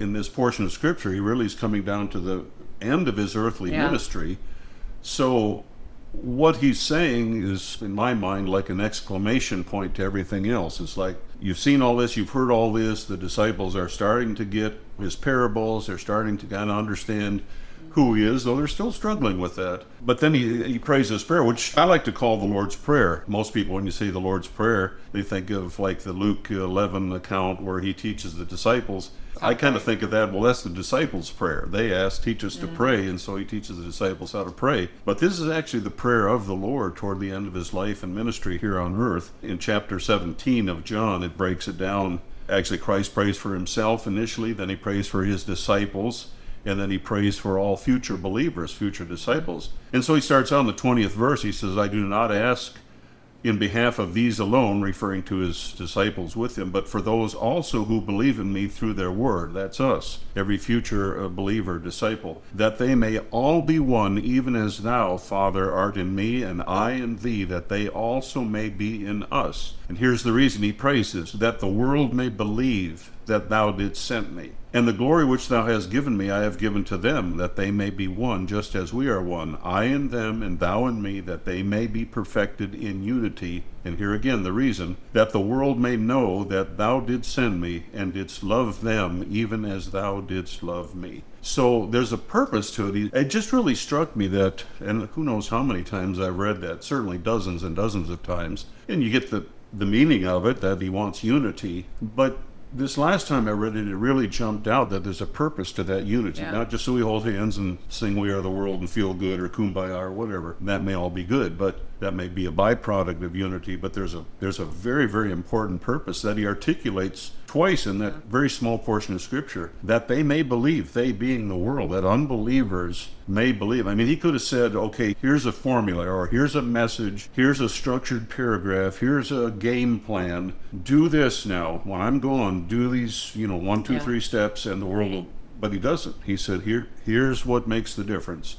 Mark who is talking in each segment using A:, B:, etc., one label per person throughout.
A: in this portion of Scripture, he really is coming down to the end of his earthly ministry. So what he's saying is, in my mind, like an exclamation point to everything else. It's like, you've seen all this, you've heard all this, the disciples are starting to get his parables, they're starting to kind of understand who he is, though they're still struggling with that. But then he prays this prayer, which I like to call the Lord's Prayer. Most people, when you say the Lord's Prayer, they think of like the Luke 11 account where he teaches the disciples. I kind of think of that, well, that's the disciples' prayer. They ask, teach us to pray, and so he teaches the disciples how to pray. But this is actually the prayer of the Lord toward the end of his life and ministry here on earth. In chapter 17 of John, it breaks it down. Actually, Christ prays for himself initially, then he prays for his disciples, and then he prays for all future believers, future disciples. And so he starts out in the 20th verse. He says, I do not ask in behalf of these alone, referring to his disciples with him, but for those also who believe in me through their word. That's us, every future believer, disciple. That they may all be one, even as thou, Father, art in me, and I in thee, that they also may be in us. And here's the reason he prays this, that the world may believe that thou didst send me. And the glory which thou hast given me I have given to them, that they may be one, just as we are one, I in them, and thou in me, that they may be perfected in unity. And here again the reason, that the world may know that thou didst send me, and didst love them, even as thou didst love me. So there's a purpose to it. It just really struck me that, and who knows how many times I've read that, certainly dozens and dozens of times, and you get the meaning of it, that he wants unity, but this last time I read it, it really jumped out that there's a purpose to that unity, not just so we hold hands and sing We Are the World and feel good or Kumbaya or whatever. That may all be good, but that may be a byproduct of unity, but there's a very, very important purpose that he articulates twice in that very small portion of Scripture, that they may believe, they being the world, that unbelievers may believe. I mean, he could have said, okay, here's a formula, or here's a message, here's a structured paragraph, here's a game plan, do this now. When I'm gone, do these, 1, 2, 3 steps, and the world will, but he doesn't. He said, here's what makes the difference.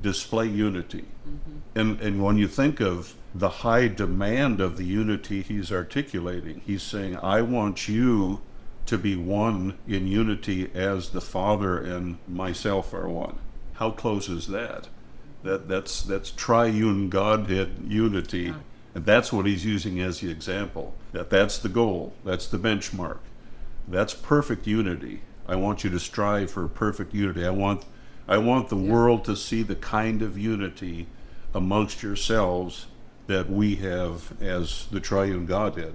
A: Display unity. And when you think of the high demand of the unity he's articulating, he's saying, I want you to be one in unity as the Father and myself are one. How close is that? That's triune Godhead unity. And that's what he's using as the example. That's the goal. That's the benchmark. That's perfect unity. I want you to strive for perfect unity. I want the world to see the kind of unity amongst yourselves that we have as the triune Godhead.